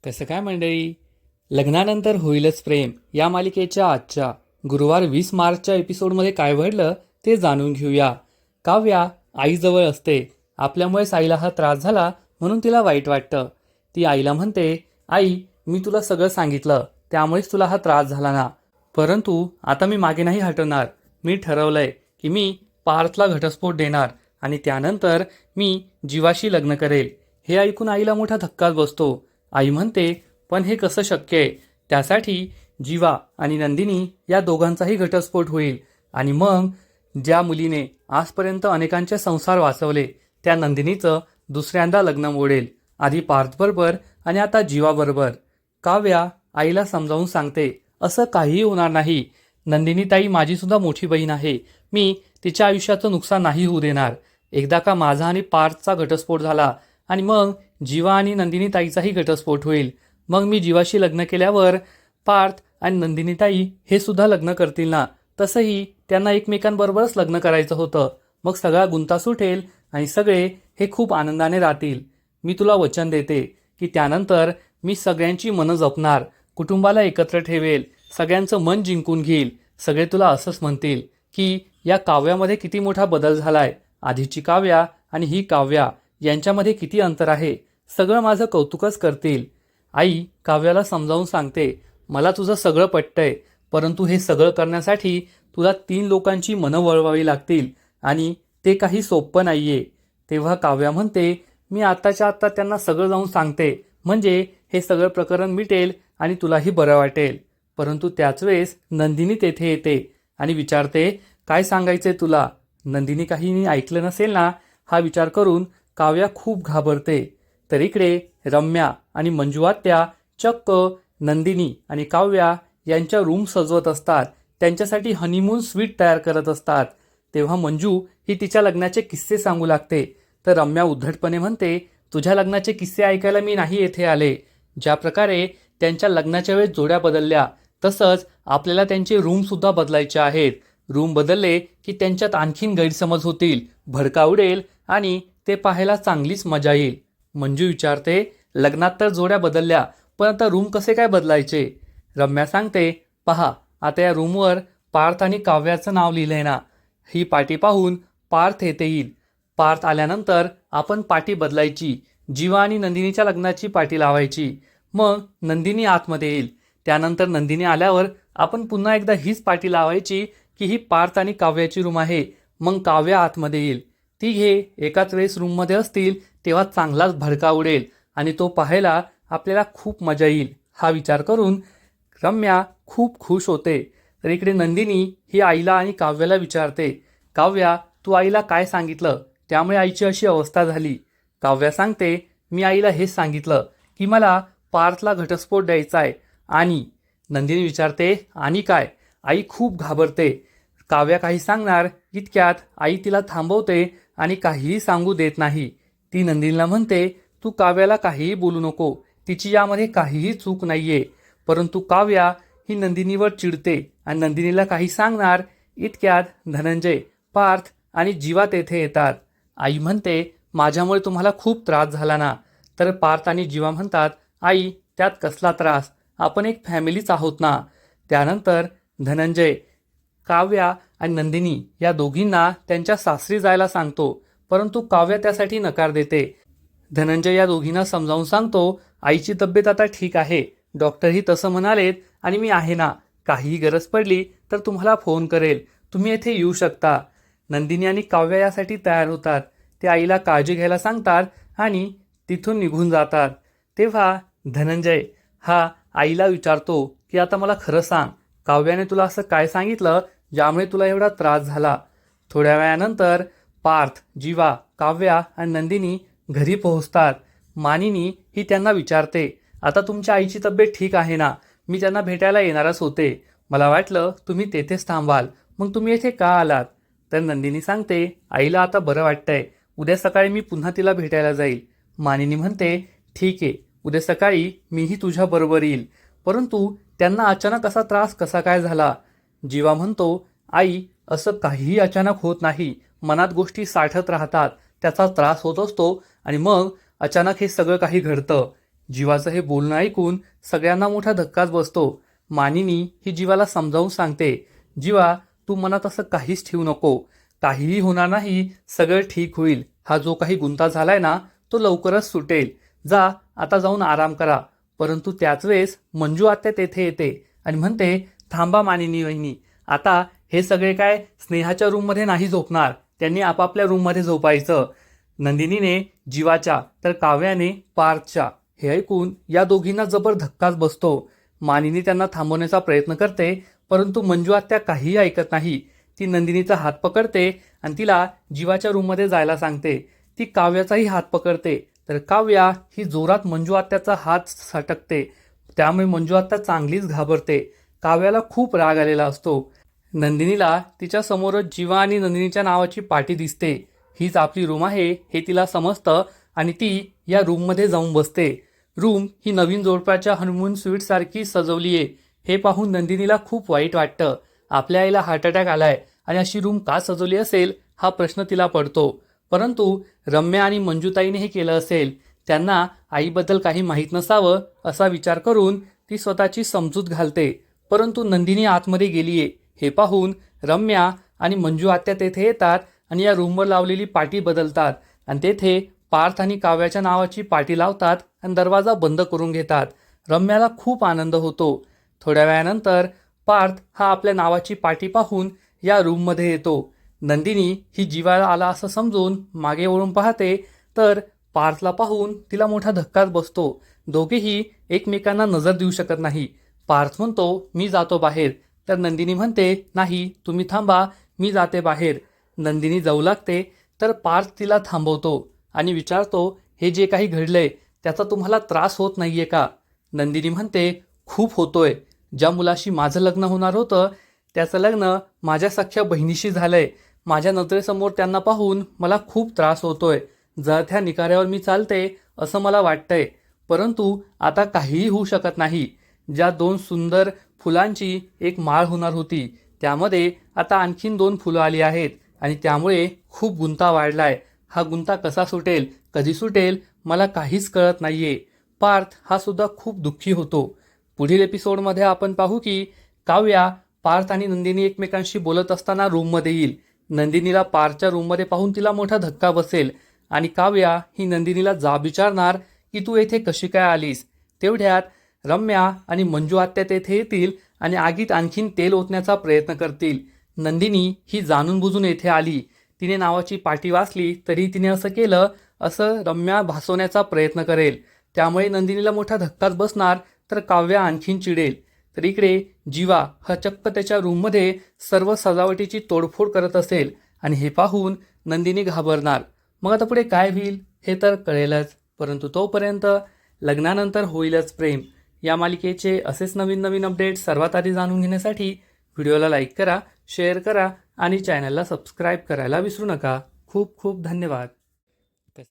कसं काय मंडळी. लग्नानंतर होईलच प्रेम या मालिकेच्या आजच्या गुरुवार 20 मार्चच्या एपिसोडमध्ये काय घडलं ते जाणून घेऊया. काव्या आईजवळ असते. आपल्यामुळेच आईला हा त्रास झाला म्हणून तिला वाईट वाटतं. ती आईला म्हणते, आई मी तुला सगळं सांगितलं त्यामुळेच तुला हा त्रास झाला ना, परंतु आता मी मागे नाही हटवणार. मी ठरवलंय की मी पार्थला घटस्फोट देणार आणि त्यानंतर मी जीवाशी लग्न करेल. हे ऐकून आईला मोठा धक्काच बसतो. आई म्हणते, पण हे कसं शक्य आहे? त्यासाठी जीवा आणि नंदिनी या दोघांचाही घटस्फोट होईल आणि मग ज्या मुलीने आजपर्यंत अनेकांचे संसार वाचवले त्या नंदिनीचं दुसऱ्यांदा लग्न मोडेल, आधी पार्थबरोबर आणि आता जीवाबरोबर. काव्या आईला समजावून सांगते, असं काहीही होणार नाही. नंदिनी ताई माझी सुद्धा मोठी बहीण आहे. मी तिच्या आयुष्याचं नुकसान नाही होऊ देणार. एकदा का माझा आणि पार्थचा घटस्फोट झाला आणि मग जीवा आणि नंदिनी ताईचाही घटस्फोट होईल. मग मी जीवाशी लग्न केल्यावर पार्थ आणि नंदिनी ताई हे सुद्धा लग्न करतील ना. तसंही त्यांना एकमेकांबरोबरच लग्न करायचं होतं. मग सगळा गुंता सुटेल आणि सगळे हे खूप आनंदाने राहतील. मी तुला वचन देते की त्यानंतर मी सगळ्यांची मनं जपणार, कुटुंबाला एकत्र ठेवेल, सगळ्यांचं मन जिंकून घेईल. सगळे तुला असंच म्हणतील की या काव्यामध्ये किती मोठा बदल झालाय. आधीची काव्या आणि ही काव्या यांच्यामध्ये किती अंतर आहे. सगळं माझं कौतुकच करतील. आई काव्याला समजावून सांगते, मला तुझं सगळं पटतंय, परंतु हे सगळं करण्यासाठी तुला 3 लोकांची मनं वळवावी लागतील आणि ते काही सोपं नाहीये. तेव्हा काव्या म्हणते, मी आत्ताच्या आत्ता त्यांना सगळं जाऊन सांगते, म्हणजे हे सगळं प्रकरण मिटेल आणि तुलाही बरं वाटेल. परंतु त्याच वेळेस नंदिनी तेथे येते आणि विचारते, काय सांगायचंय तुला? नंदिनी काही ऐकलं नसेल ना, हा विचार करून काव्या खूप घाबरते. तर इकडे रम्या आणि मंजू आत्या चक्क नंदिनी आणि काव्या यांच्या रूम सजवत असतात. त्यांच्यासाठी हनीमून स्वीट तयार करत असतात. तेव्हा मंजू ही तिच्या लग्नाचे किस्से सांगू लागते. तर रम्या उद्धटपणे म्हणते, तुझ्या लग्नाचे किस्से ऐकायला मी नाही येथे आले. ज्या प्रकारे त्यांच्या लग्नाच्या वेळेस जोड्या बदलल्या तसंच आपल्याला त्यांचे रूमसुद्धा बदलायचे आहेत. रूम बदलले की त्यांच्यात आणखीन गैरसमज होतील, भडका उडेल आणि ते पाहायला चांगलीच मजा येईल. मंजू विचारते, लग्नात तर जोड्या बदलल्या, पण आता रूम कसे काय बदलायचे? रम्या सांगते, पहा आता या रूमवर पार्थ आणि काव्याचं नाव लिहिलंय ना. ही पाटी पाहून पार्थ येथे येईल. पार्थ आल्यानंतर आपण पाटी बदलायची. जीवा आणि नंदिनीच्या लग्नाची पाटी लावायची. मग नंदिनी आतमध्ये येईल. त्यानंतर नंदिनी आल्यावर आपण पुन्हा एकदा हीच पाटी लावायची की ही पार्थ आणि काव्याची रूम आहे. मग काव्या आतमध्ये येईल. तिघे एकाच वेळेस रूममध्ये असतील तेव्हा चांगलाच भडका उडेल आणि तो पाहायला आपल्याला खूप मजा येईल. हा विचार करून रम्या खूप खुश होते. तर इकडे नंदिनी ही आईला आणि काव्याला विचारते, काव्या तू आईला काय सांगितलं त्यामुळे आईची अशी अवस्था झाली? काव्या सांगते, मी आईला हेच सांगितलं की मला पार्थला घटस्फोट द्यायचा आहे. आणि नंदिनी विचारते, आणि काय? आई खूप घाबरते. काव्या काही सांगणार इतक्यात आई तिला थांबवते आणि काहीही सांगू देत नाही. ती नंदिनीला म्हणते, तू काव्याला काहीही बोलू नको, तिची यामध्ये काहीही चूक नाहीये. परंतु काव्या ही नंदिनीवर चिडते आणि नंदिनीला काही सांगणार इतक्यात धनंजय, पार्थ आणि जीवा तेथे येतात. आई म्हणते, माझ्यामुळे तुम्हाला खूप त्रास झाला ना. तर पार्थ आणि जीवा म्हणतात, आई त्यात कसला त्रास, आपण एक फॅमिलीच आहोत ना. त्यानंतर धनंजय काव्या आणि नंदिनी या दोघींना त्यांच्या सासरी जायला सांगतो, परंतु काव्या त्यासाठी नकार देते. धनंजय या दोघींना समजावून सांगतो, आईची तब्येत आता ठीक आहे, डॉक्टरही तसं म्हणालेत आणि मी आहे ना, काहीही गरज पडली तर तुम्हाला फोन करेल, तुम्ही येथे येऊ शकता. नंदिनी आणि काव्या यासाठी तयार होतात. ते आईला काळजी घ्यायला सांगतात आणि तिथून निघून जातात. तेव्हा धनंजय हा आईला विचारतो की आता मला खरं सांग, काव्याने तुला असं काय सांगितलं ज्यामुळे तुला एवढा त्रास झाला? थोड्या वेळानंतर पार्थ, जीवा, काव्या आणि नंदिनी घरी पोहोचतात. मानिनी ही त्यांना विचारते, आता तुमच्या आईची तब्येत ठीक आहे ना? मी त्यांना भेटायला येणारच होते, मला वाटलं तुम्ही तेथेच थांबाल, मग तुम्ही येथे का आलात? तर नंदिनी सांगते, आईला आता बरं वाटतंय, उद्या सकाळी मी पुन्हा तिला भेटायला जाईल. मानिनी म्हणते, ठीक आहे, उद्या सकाळी मीही तुझ्याबरोबर येईल. परंतु त्यांना अचानक असा त्रास कसा काय झाला? जीवा म्हणतो, आई असं काहीही अचानक होत नाही, मनात गोष्टी साठत राहतात, त्याचा त्रास होत असतो आणि मग अचानक हे सगळं काही घडतं. जीवाचं हे बोलणं ऐकून सगळ्यांना मोठा धक्काच बसतो. मानिनी ही जीवाला समजावून सांगते, जीवा तू मनात असं काहीच ठेवू नको, काहीही होणार नाही, सगळं ठीक होईल. हा जो काही गुंता झालाय ना तो लवकरच सुटेल. जा आता जाऊन आराम करा. परंतु त्याच वेळेस मंजू आत्या तेथे येते आणि म्हणते, थांबा मानिनी वहिनी, आता हे सगळे काय स्नेहाच्या रूममध्ये नाही झोपणार, त्यांनी आपापल्या रूममध्ये झोपायचं. नंदिनीने जीवाच्या तर काव्याने पार्थच्या. हे ऐकून या दोघींना जबर धक्काच बसतो. मानिनी त्यांना थांबवण्याचा प्रयत्न करते, परंतु मंजू आत्या काहीही ऐकत नाही. ती नंदिनीचा हात पकडते आणि तिला जीवाच्या रूममध्ये जायला सांगते. ती काव्याचाही हात पकडते, तर काव्या ही जोरात मंजू आत्याचा हात सटकते. त्यामुळे मंजू आत्या चांगलीच घाबरते. काव्याला खूप राग आलेला असतो. नंदिनीला तिच्या समोरच जीवा आणि नंदिनीच्या नावाची पाटी दिसते. हीच आपली रूम आहे हे तिला समजतं आणि ती या रूममध्ये जाऊन बसते. रूम ही नवीन जोडप्याच्या हनीमून स्वीट सारखी सजवली आहे. हे पाहून नंदिनीला खूप वाईट वाटतं. आपल्या आईला हार्ट अटॅक आलाय आणि अशी रूम का सजवली असेल हा प्रश्न तिला पडतो. परंतु रम्या आणि मंजुताईने हे केलं असेल. त्यांना आईबद्दल काही माहीत नसावं असा विचार करून ती स्वतःची समजूत घालते. परंतु नंदिनी आतमध्ये गेलीये हे पाहून रम्या आणि मंजू आत्या तेथे येतात आणि या रूमवर लावलेली पाटी बदलतात आणि तेथे पार्थ आणि काव्याच्या नावाची पाटी लावतात आणि दरवाजा बंद करून घेतात. रम्याला खूप आनंद होतो. थोड्या वेळानंतर पार्थ हा आपल्या नावाची पाटी पाहून या रूममध्ये येतो. नंदिनी ही जीवाला आला असं समजून मागे वळून पाहते, तर पार्थला पाहून तिला मोठा धक्काच बसतो. दोघेही एकमेकांना नजर देऊ शकत नाही. पार्थ म्हणतो, मी जातो बाहेर, तर नंदिनी म्हणते, नाही तुम्ही थांबा, मी जाते बाहेर. नंदिनी जाऊ लागते, तर पार्थ तिला थांबवतो आणि विचारतो, हे जे काही घडलंय त्याचा तुम्हाला त्रास होत नाहीये का? नंदिनी म्हणते, खूप होतोय. ज्या मुलाशी माझं लग्न होणार होतं त्याचं लग्न माझ्या सख्ख्या बहिणीशी झालंय. माझ्या नजरेसमोर त्यांना पाहून मला खूप त्रास होतोय. जळत्या निकाऱ्यावर मी चालते असं मला वाटतंय. परंतु आता काहीही होऊ शकत नाही. ज्या 2 सुंदर फुलांची एक माळ होणार होती त्यामध्ये आता आणखीन 2 फुलं आली आहेत आणि त्यामुळे खूप गुंता वाढलाय. हा गुंता कसा सुटेल, कधी सुटेल मला काहीच कळत नाहीये. पार्थ हा सुद्धा खूप दुःखी होतो. पुढील एपिसोडमध्ये आपण पाहू की काव्या पार्थ आणि नंदिनी एकमेकांशी बोलत असताना रूममध्ये येईल. नंदिनीला पार्थच्या रूममध्ये पाहून तिला मोठा धक्का बसेल आणि काव्या ही नंदिनीला जाब विचारणार की तू येथे कशी काय आलीस. तेवढ्यात रम्या आणि मंजू आत्या तेथे येतील आणि आगीत आणखीन तेल ओतण्याचा प्रयत्न करतील. नंदिनी ही जाणून बुजून येथे आली. तिने नावाची पाटी वाचली तरी तिने असं केलं असं रम्या भासवण्याचा प्रयत्न करेल. त्यामुळे नंदिनीला मोठा धक्काच बसणार, तर काव्या आणखीन चिडेल. तर इकडे जीवा हा चक्क त्याच्या रूममध्ये सर्व सजावटीची तोडफोड करत असेल आणि हे पाहून नंदिनी घाबरणार. मग आता पुढे काय होईल हे तर कळेलच. परंतु तोपर्यंत लग्नानंतर होईलच प्रेम या मालिकेचे असेच नवीन नवीन अपडेट सर्वात आधी जाणून घेण्यासाठी व्हिडिओला लाईक करा, शेअर करा आणि चॅनलला सबस्क्राईब करायला विसरू नका. खूप खूप धन्यवाद.